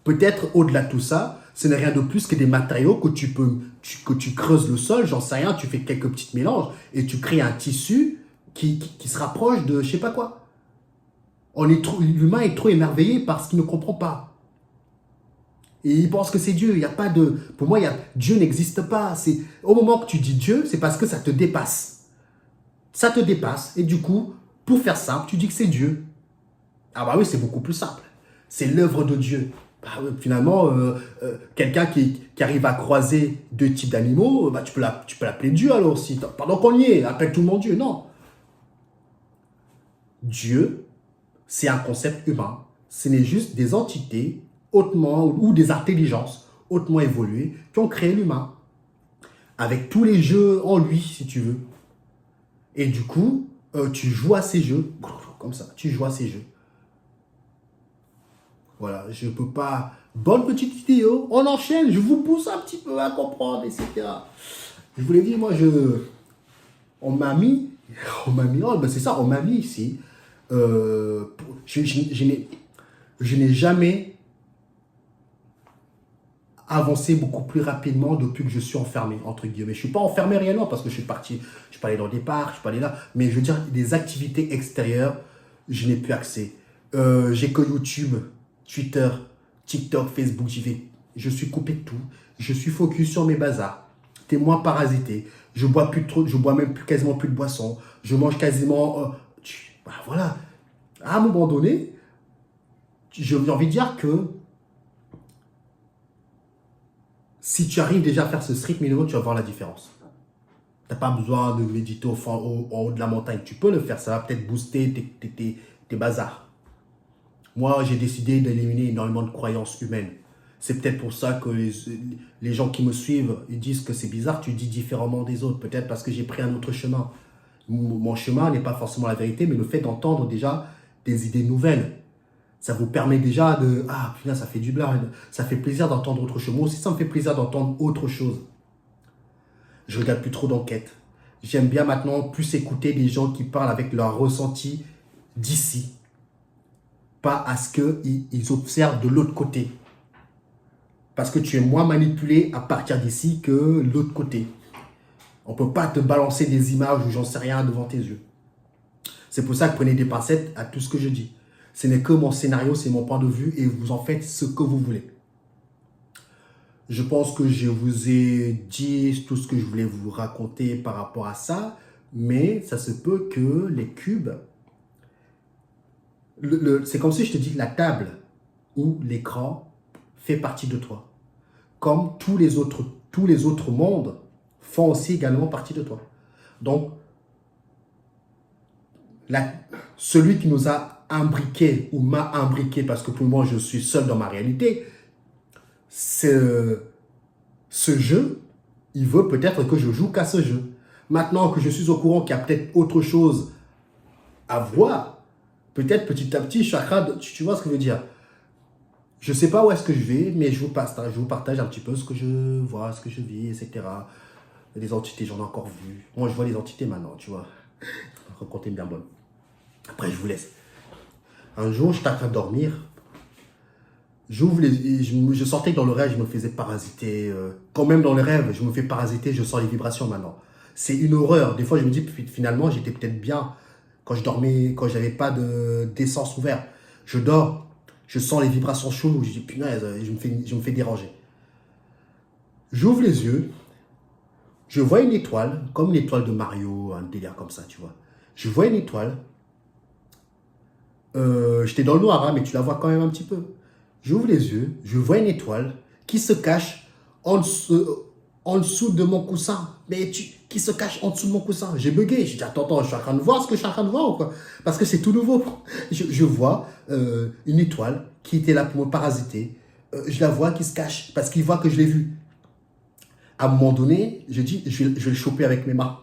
Peut-être au-delà de tout ça, ce n'est rien de plus que des matériaux que tu creuses le sol, j'en sais rien, tu fais quelques petits mélanges et tu crées un tissu qui se rapproche de je sais pas quoi. L'humain est trop émerveillé par ce qu'il ne comprend pas. Et il pense que c'est Dieu. Il y a pas de... Pour moi, Dieu n'existe pas. Au moment que tu dis Dieu, c'est parce que ça te dépasse. Ça te dépasse. Et du coup, pour faire simple, tu dis que c'est Dieu. Ah bah oui, c'est beaucoup plus simple. C'est l'œuvre de Dieu. Bah, finalement, quelqu'un qui arrive à croiser deux types d'animaux, bah, tu peux l'appeler Dieu alors aussi. Pendant qu'on y est, appelle tout le monde Dieu. Non. Dieu, c'est un concept humain. Ce n'est juste des entités hautement, ou des intelligences hautement évoluées qui ont créé l'humain. Avec tous les jeux en lui, si tu veux. Et du coup, tu joues à ces jeux. Comme ça, tu joues à ces jeux. Voilà, je peux pas... Bonne petite vidéo, on enchaîne, je vous pousse un petit peu à comprendre, etc. Je vous l'ai dit, moi, on m'a mis, oh, ben c'est ça, on m'a mis ici. Je n'ai jamais avancé beaucoup plus rapidement depuis que je suis enfermé, entre guillemets. Je ne suis pas enfermé réellement parce que je suis parti, je suis pas allé dans des parcs, je suis pas allé là, mais je veux dire, des activités extérieures, je n'ai plus accès. J'ai que YouTube, Twitter, TikTok, Facebook, je suis coupé de tout. Je suis focus sur mes bazars. T'es moins parasité. Je bois même quasiment plus de boissons. Je mange quasiment... bah voilà. À un moment donné, j'ai envie de dire que si tu arrives déjà à faire ce strict minimum, tu vas voir la différence. Tu n'as pas besoin de méditer en haut de la montagne. Tu peux le faire. Ça va peut-être booster tes bazars. Moi, j'ai décidé d'éliminer énormément de croyances humaines. C'est peut-être pour ça que les gens qui me suivent, ils disent que c'est bizarre, tu dis différemment des autres. Peut-être parce que j'ai pris un autre chemin. Mon chemin n'est pas forcément la vérité, mais le fait d'entendre déjà des idées nouvelles, ça vous permet déjà de... Ah, putain, ça fait du bien, ça fait plaisir d'entendre autre chose. Moi aussi, ça me fait plaisir d'entendre autre chose. Je regarde plus trop d'enquêtes. J'aime bien maintenant plus écouter des gens qui parlent avec leur ressenti d'ici. Pas à ce qu'ils observent de l'autre côté. Parce que tu es moins manipulé à partir d'ici que l'autre côté. On ne peut pas te balancer des images ou j'en sais rien devant tes yeux. C'est pour ça que prenez des pincettes à tout ce que je dis. Ce n'est que mon scénario, c'est mon point de vue et vous en faites ce que vous voulez. Je pense que je vous ai dit tout ce que je voulais vous raconter par rapport à ça, mais ça se peut que les cubes... c'est comme si je te dis que la table ou l'écran fait partie de toi. Comme tous les autres mondes font aussi également partie de toi. Donc, celui qui nous a imbriqué ou m'a imbriqué, parce que pour moi, je suis seul dans ma réalité, ce jeu, il veut peut-être que je joue qu'à ce jeu. Maintenant que je suis au courant qu'il y a peut-être autre chose à voir, peut-être petit à petit, chakra, tu vois ce que je veux dire. Je ne sais pas où est-ce que je vais, mais je vous partage un petit peu ce que je vois, ce que je vis, etc. Les entités, j'en ai encore vu. Moi, je vois les entités maintenant, tu vois. Raconter bien bonne. Après, je vous laisse. Un jour, j'étais en train de dormir. J'ouvre les... Je sentais que dans le rêve, je me faisais parasiter. Quand même dans le rêve, je me fais parasiter, je sens les vibrations maintenant. C'est une horreur. Des fois, je me dis, finalement, j'étais peut-être bien quand je dormais, quand j'avais pas d'essence ouverte. Je dors, je sens les vibrations chaudes, je dis, punaise, je me fais déranger. J'ouvre les yeux, je vois une étoile, comme l'étoile de Mario, un délire comme ça, tu vois. Je vois une étoile. J'étais dans le noir, hein, mais tu la vois quand même un petit peu. J'ouvre les yeux, je vois une étoile qui se cache en dessous de mon coussin. Mais qui se cache en dessous de mon coussin. J'ai bugué. J'ai dit, attends, je suis en train de voir ce que je suis en train de voir ou quoi? Parce que c'est tout nouveau. Je vois une étoile qui était là pour me parasiter. Je la vois qui se cache parce qu'il voit que je l'ai vue. À un moment donné, j'ai dit, je vais le choper avec mes mains.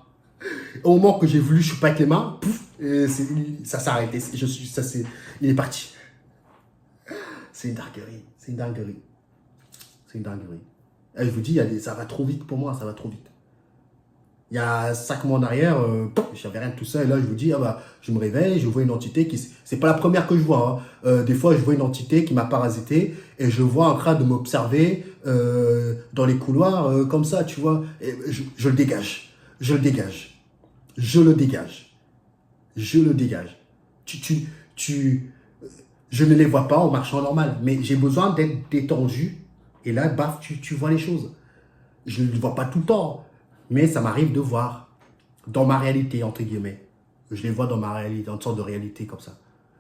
Au moment que j'ai voulu choper avec les mains, pouf, ça s'est arrêté. Il est parti. C'est une dinguerie. C'est une dinguerie. C'est une dinguerie. Et je vous dis, ça va trop vite pour moi, ça va trop vite. Il y a 5 mois en arrière, je n'avais rien de tout ça. Et là, je vous dis, je me réveille, je vois une entité qui... C'est pas la première que je vois. Hein. Des fois, je vois une entité qui m'a parasité et je vois en train de m'observer dans les couloirs comme ça, tu vois. Et je le dégage. Je le dégage. Je le dégage. Je le dégage. Je ne les vois pas en marchant normal, mais j'ai besoin d'être détendu. Et là, baf, tu vois les choses. Je ne les vois pas tout le temps, mais ça m'arrive de voir dans ma réalité, entre guillemets. Je les vois dans ma réalité, dans une sorte de réalité comme ça.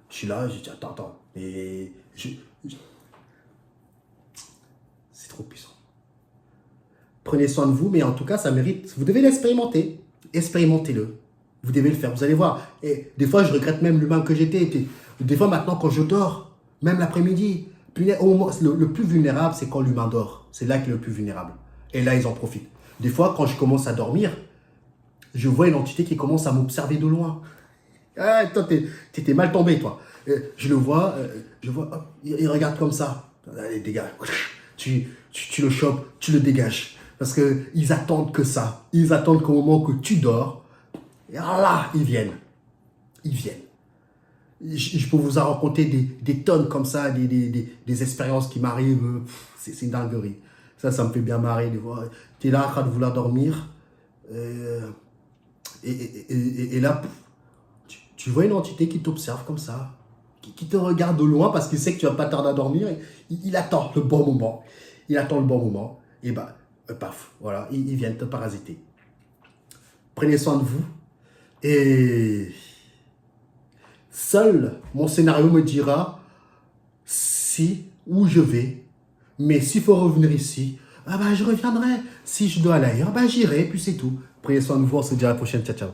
Je suis là, je dis, attends. Et c'est trop puissant. Prenez soin de vous, mais en tout cas, ça mérite. Vous devez l'expérimenter. Expérimentez-le. Vous devez le faire, vous allez voir. Et des fois, je regrette même l'humain que j'étais. Des fois, maintenant, quand je dors, même l'après-midi, le plus vulnérable, c'est quand l'humain dort. C'est là qu'il est le plus vulnérable. Et là, ils en profitent. Des fois, quand je commence à dormir, je vois une entité qui commence à m'observer de loin. Ah, toi, t'es mal tombé, toi. Je le vois, hop, il regarde comme ça. Allez, dégage. Tu le chopes, tu le dégages. Parce qu'ils attendent que ça. Ils attendent qu'au moment que tu dors, et là, ils viennent. Ils viennent. Je peux vous en raconter des tonnes comme ça, des expériences qui m'arrivent. C'est une dinguerie. Ça me fait bien marrer de voir. Tu es là en train de vouloir dormir. Et là, tu vois une entité qui t'observe comme ça, qui te regarde de loin parce qu'il sait que tu vas pas tarder à dormir. Il attend le bon moment. Il attend le bon moment. Et paf, voilà, ils viennent te parasiter. Prenez soin de vous. Et seul mon scénario me dira où je vais. Mais s'il faut revenir ici, je reviendrai. Si je dois aller ailleurs, j'irai, puis c'est tout. Prenez soin de vous, on se dit à la prochaine. Ciao, ciao.